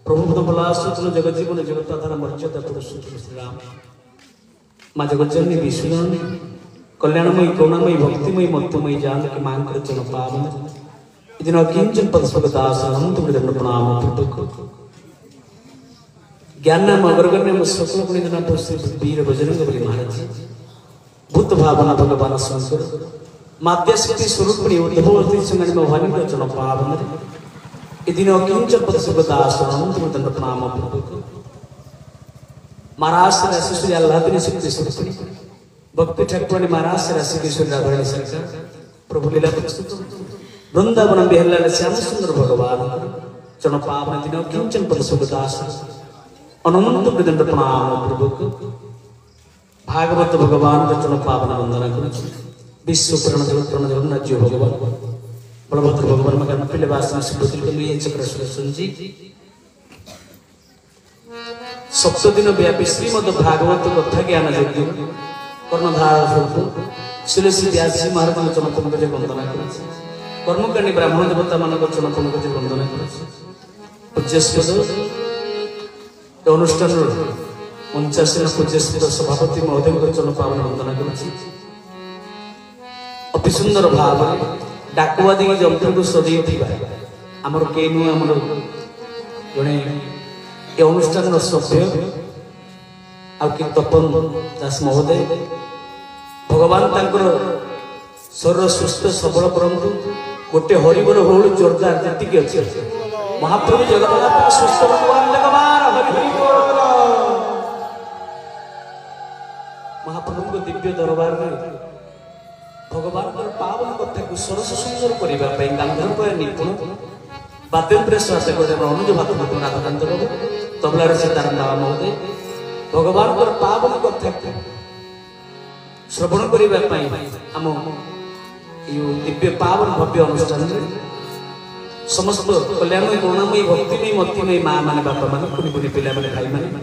प्रभु बलासूत्र जगत जीवन जगत आधार मर्यादा पुरुषोत्तम श्री राम माँ जगज्जननी विष्णुनी कल्याणमयी करुणामयी भक्तिमयी मध्यमयी जानकी मां चरण पावन दिन अकिंचन पदस्वगदास अनंत विदंड प्रणाम ज्ञान नाम अग्रगण्य सकल गुणिधनाथ श्री वीर बजरंग बली महाराज भूत भावना भगवान शंकर माध्यशक्ति स्वरूप उद्भव संगणी भवानी चरण पावन दिन अकिंचन पदस्वगदास अनंत विदंड प्रणाम महाराज राशि आह्लादिनी शक्ति स्वरूप भक्ति ठाकुरानी महाराज राशि किशोरी राधारानी सरकार प्रभु लीला प्रस्तुत वृंदावन बिहार श्याम सुंदर भगवान चरण पावन दिन किंचन पदस्वगदास अनंत विदंड प्रणाम प्रभु भागवत भगवान चरण पावन वंदना कर विश्व प्रण जगत प्रण जगन्नाथ जी भगवान बलभद्र भगवान मगन पिले वासन सुभद्री चक्र सुरसुंजी सप्त दिन व्यापी श्रीमद भागवत कथा ज्ञान यज्ञ कर्णधार स्वरूप श्री श्री व्यास जी महाराज चरण पंकज वंदना कर कर्मकांडी ब्राह्मण देवता मान चरण पंकज वंदना कर पूज्यस्पद अनुष्ठान 49 पूज्यस्पद सभापति महोदय चरण पावन वंदना कर अति सुंदर भाव डाकवादी जंत्र को सजई आमर केनु आमर जड़े ये अनुष्ठान सभ्य तपन दास महोदय भगवान तांकर शरीर सुस्थ सबल करंतु गोटे हरिबर होल जोरदार जतिक अच्छी महाप्रभु जगन्नाथ सुस्थ भगवान महाप्रभु को दिव्य दरबार में भगवान पावन कथा को सरस सुंदर करने गांधर्व निपुण वाद्यंत्र सहायता करते अनुज भात राधाकांत बाबू तबलार सीताराम बाबा महोदय भगवान पावन कथा श्रवण करने आम दिव्य पावन भव्य अनुष्ठान समस्त कल्याणमयी करुणामयी भक्तिमयी मतिमयी माँ मैंने बापा मैंने कुनी कुनी पिला मैंने भाई मैंने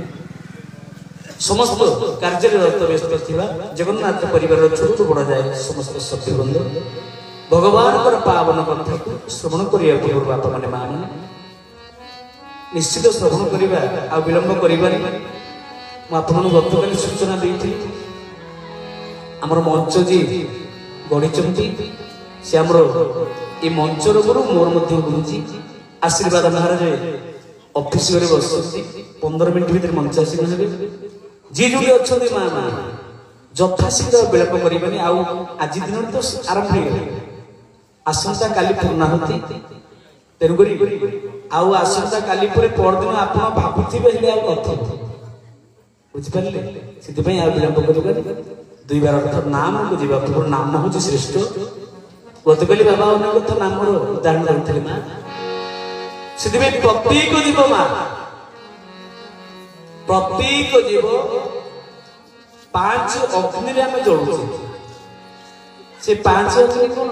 समस्त कार्यरत व्यस्त थिबा जगन्नाथ परिवार छोट बड़ जाए समस्त सभ्यवृंद भगवान पावन कथा को श्रवण करने पूर्व बापा मैंने माँ मैंने निश्चित श्रवण करवा आ विलंब करिबानी मुझे गतकाली सूचना दी आमर मंच जी गढ़ी से आमर ये मंचर गुरु मोर गुरुजी आशीर्वाद महाराज ऑफिस घरे बस 15 मिनट भीतर मंच आसी जी जो अच्छा माँ माँ यथाशीघ्र विलंब करिबानी आज दिन तो आरंभ हो आसंता काली पूर्णाहुति तेणुक आसंता काली परदिन आप भावुवे बुझिपारे से विलंब कर दुई बार अर्थ नाम को जीवा पूर्व नाम हूँ श्रेष्ठ गतकाली बाबा अनेक कथा नाम उदाहरण देते माँ से प्रत्येक जीव माँ प्रत्येक जीव 5 अग्नि आम जलुचे से 5 अग्नि कौन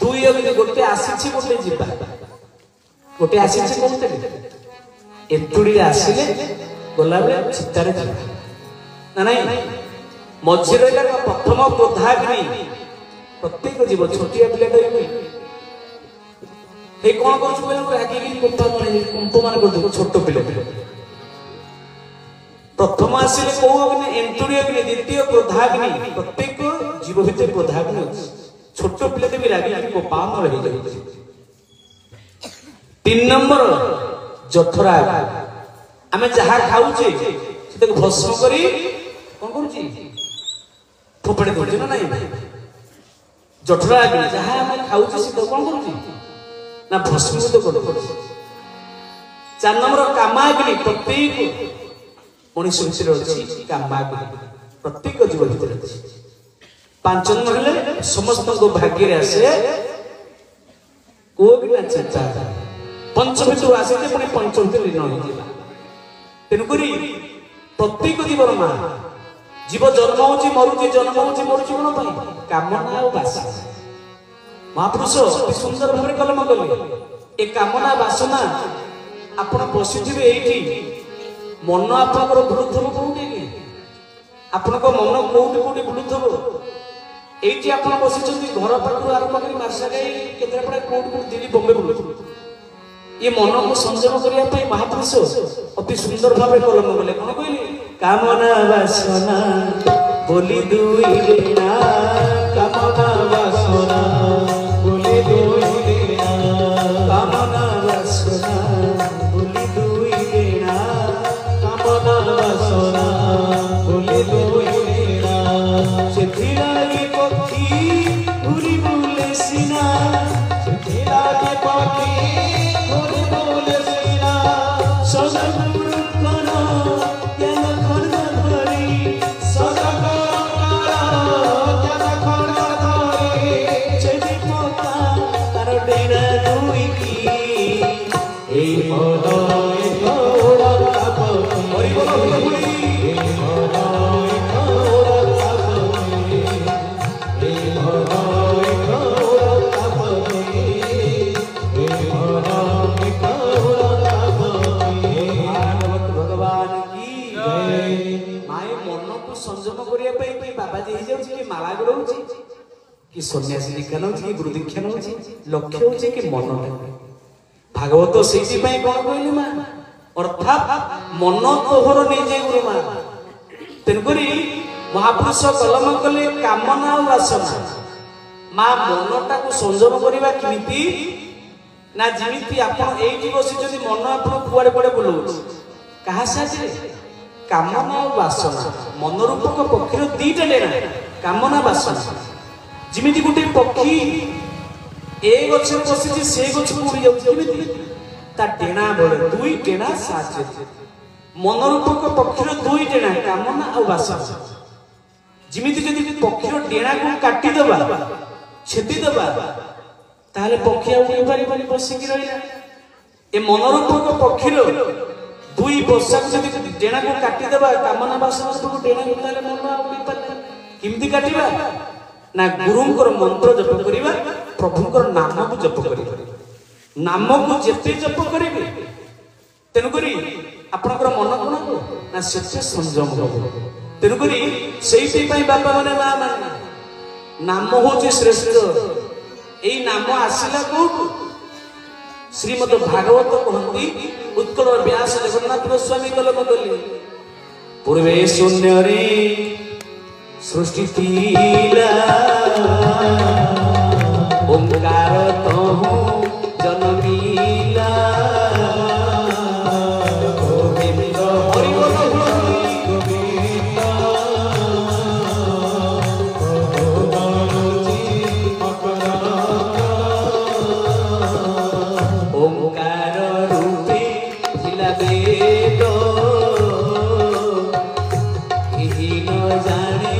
2 अग्नि गोटे आसी गोटे जीवा गोटे आसी कौन एतुड़ी आसिले गला बेले चितारे ना नहीं मझे प्रथम क्रोधाग्नि प्रत्येक जीव छोटिया पिलाटे कौन कर छोट पिला प्रथम आसिले कौ अग्नि एंतुड़ी अग्नि द्वितीय क्रोधाग्नि प्रत्येक जीव भितर क्रोधाग्नि छोट पिलाटे भी रागी पामर हो 3 नंबर जठरा आमे जहा खाऊचे से भस्म करी कौन करूची फोपड़ी दउची ना नहीं जठरा अग्नि जहा आमे खाऊचे से कौन करूची ना भस्म तो कर 4 नंबर कामाग्नि प्रत्येक मनुष्य विषय अच्छी कामाग्नि प्रत्येक जीव भीतर अच्छी 5 नंबर हेले समस्त को भाग्य रे आसे कोगिना चिंता पंचमितु आसे जे पुनी पंचमितु लीन हो जिला तेनुकरी प्रत्येक जीवन माँ जीव जन्म होची मरुची जन्म होची मरुची कोन पई कामना और वासना महापुरुष अति सुंदर भाव कलम कले ए कामना वासना आपण बसिथिबे एठी मन आपनकर बुलुथबो कोउठी कि आपनको मन कोउठी कोउठी बुलुथबो एठी आपण बसिचंती घर पाखु आरंभ करी मार्सा गई केन्द्रापड़ा कोउठी कोउठी दिल्ली बॉम्बे बुलुथबो ये मन को संयम करने महापुरुष अति सुंदर भाव कलम बोले कौन कहले कामना वासना बोली दुई लेना कामना वासना बोली दुई लेना कामना वासना बोली दुई लेना कामना वासना बोली दुई लेना सेथिलागे पक्षी घुरी बुले सिना सेथिलागे पक्षी कि सन्यासी दीक्षा नौ गुरु दीक्षा नौ लक्ष्य हूँ कि मन भागवत से कौन कहली माँ अर्थात मन तोहर नहीं जाए गुरु माँ तेणुक महापुरुष कलम कले कामना और वासना माँ मनटा को संयम करवा केमिति ना जिमिति आपण एठी बसी जदि मन आपण कुआडे कुआडे बुलाउछ कहा साथे कामना और वासना मन रूपक पक्षीर दीटा लेना कामना वासना जिमिति गोटे पक्षी ए गछ बसी से गछ उड़ी जाउछि ता डेना बड़े दुई डेना साथ मन रूपक पक्षीर दुई डेना कामना और वासना जिमिति जदि पक्षीर डेना को काटी देबा छेदी देबा ताले पक्षी उड़ी पारि बसिकी रहिला ए मन रूपक पक्षीर दुई बसा जदि डेना को काटी देबा कामना वासना को डेना को ताले मन उड़ी पारि किमति काटिबा ना गुरुंकर मंत्र जप करिबा प्रभुंकर नाम को जप करिबा नाम को जेते जप करिबे तेनु करी आपनकर मन कोन को ना सत्य संयम हो तेनु करी सेही पई बापा माने मा माने नाम होचे श्रेष्ठ एई नाम आसिला को श्रीमद् भागवत कहंती उत्कल व्यास जगन्नाथ गोस्वामी कलम कले पूर्वे शून्य रे सृष्टि थीला ओंकार तहु जनमीला गोविंद हरि बोल गोविंद ओंकार रूपे थिला वेद केहि न जाने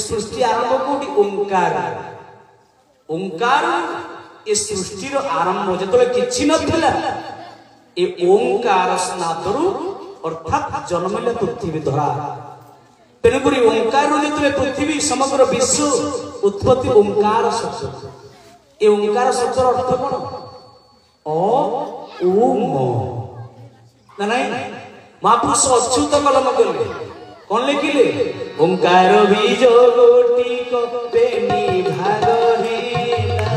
सृष्टि आरंभ कोटी ओंकार ओंकार ए सृष्टिर आरंभ जतले किछि नथिला ए ओंकार स्नातरु अर्थात जन्मले पृथ्वी धरा तेणुकरी ओंकार जतले पृथ्वी समग्र विश्व उत्पत्ति ओंकार शब्द ए ओंकार शब्दर अर्थ कोन अ ओम ना नहीं महापुरुष अच्युत कलम कले कौन लिखिले ओंकार बीज गोटी को पेनी भाग हेला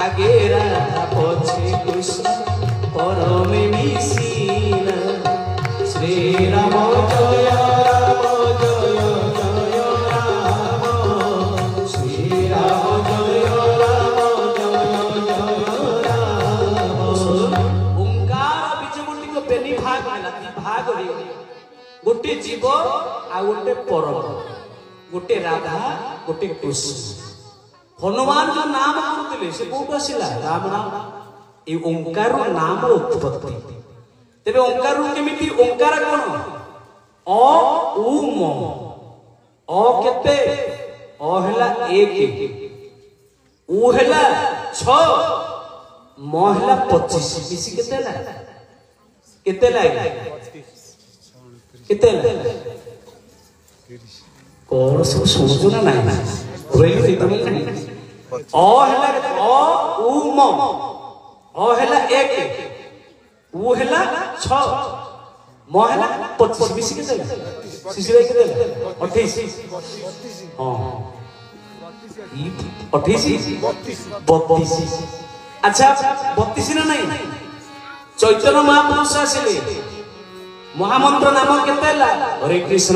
आगे राधा पछे कृष्ण परमे मिसिला श्री राम जय राम जय जय राम श्री राम जय राम जय जय राम ओंकार बीज गोटी को पेनी भाग हेला भाग हेला गोटे जीव आ गोटे परम गोटे राधा गोटे कृष्ण हनुमान जो नाम करते से कौट आसला राम नाम ये ओंकार नाम उत्पत्ति तेरे ओंकार केमिति ओंकार कौन अ उ म अ केते अ हैला 1 उ हैला 6 म हैला 25 मिसी केते ला केते ला केते कौन सब सोचो ना नहीं रोइल नहीं तमिल नहीं अ हैला अ उ म अ हैला 1 उ हैला 6 म हैला 25 मिसी के देला शिशिर के देला 28 हां 28 32 अच्छा 32 ना नहीं चैतन्य महापुरुष आसिले महामंत्र नाम केतेला हरे कृष्ण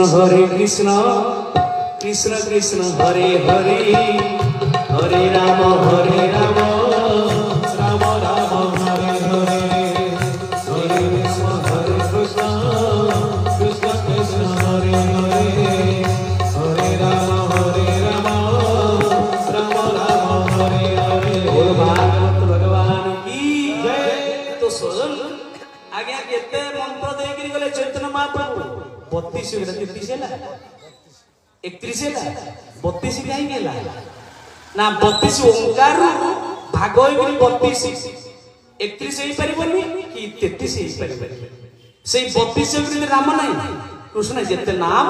कृष्ण कृष्ण हरे हरे हरे राम राम राम हरे हरे हरे कृष्ण कृष्ण कृष्ण हरे हरे हरे राम राम राम हरे हरे बोल भागवत भगवान की जय। तो सोजन आज्ञा केते मंत्र देकरी गले चैतन्य महाप्रभु 32 होला 33 होला 31 होला 32 काई गेला ना 32 ओंकार भाग होई 32 31 हेई परिबनी कि 33 हेई परिबनी से 32 गुरी नाम नाही कृष्ण जेते नाम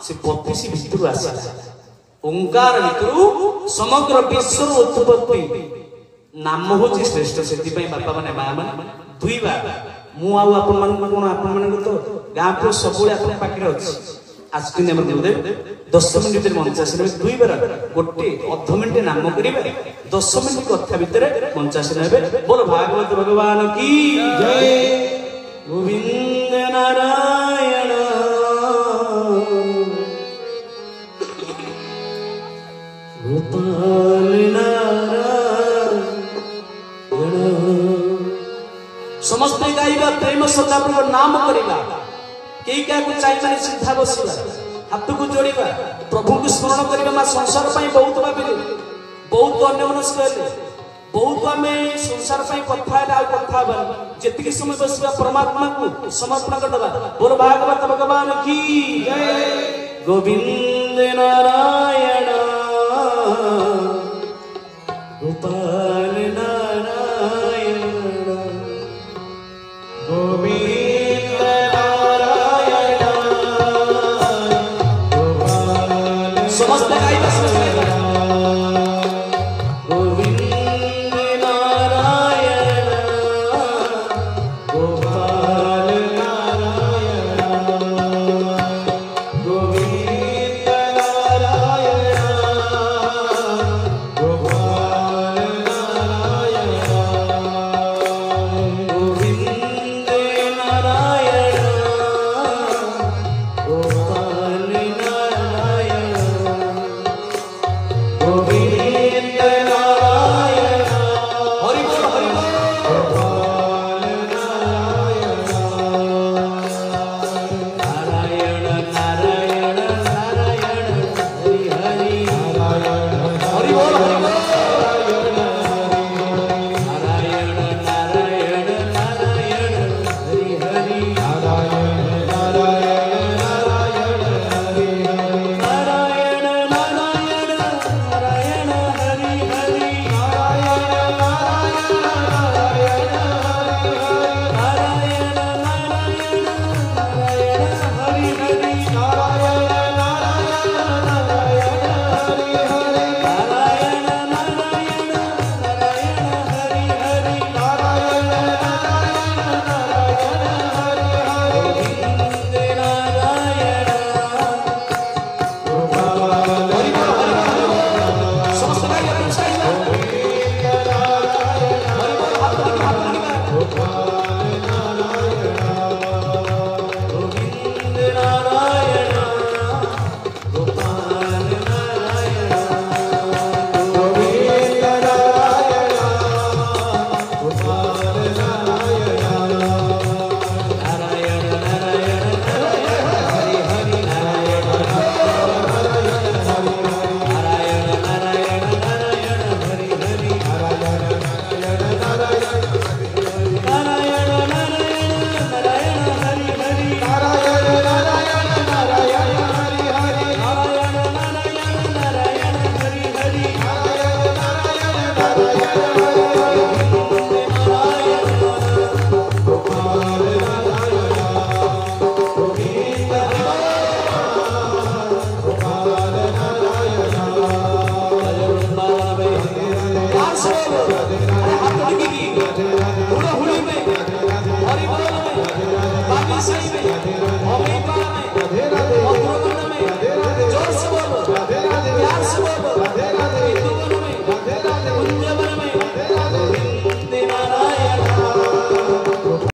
से 32 भितरु आसा ओंकार भितरु समग्र विश्व उत्पत्ति नाम होची श्रेष्ठ सेति पई बापा माने मां माने दुई बार मु आउ आपन मन कोन आपन मन को तो गां को सबुले आपन पाखरे अछि आस्किन हमर गुरुदेव 10 मिनिट मंचासन में दुई बार गोटे अर्ध मिनिट नाम करिवे 10 मिनिट कथा भितरे मंचासन हेबे बोल भागवत भगवान की जय। गोविंद नारायण गोपाल नारायण समस्त गाइबा प्रेम सदा प्रभु नाम करिबा केई क्या को चाहि माने सिद्धा बसिबा हाथ को जोड़िबा प्रभु को स्मरण करिबा मा संसार पई बहुत भाबिले बहुत अन्य मनस्क हेले बहुत हमें संसार पई कथा आ कथा बन जेतिके समय बसिबा परमात्मा को समर्पण करबा बोल भागवत भगवान की जय। गोविंद नारायण गोपाल नारायण गोविंद नारायण गोपाल समस्त गाइबा गोविंद नारायण गोपाल नारायण गोविंद नारायण गोपाल नारायण गोविंद नारायण गोपाल नारायण जय राधे राधे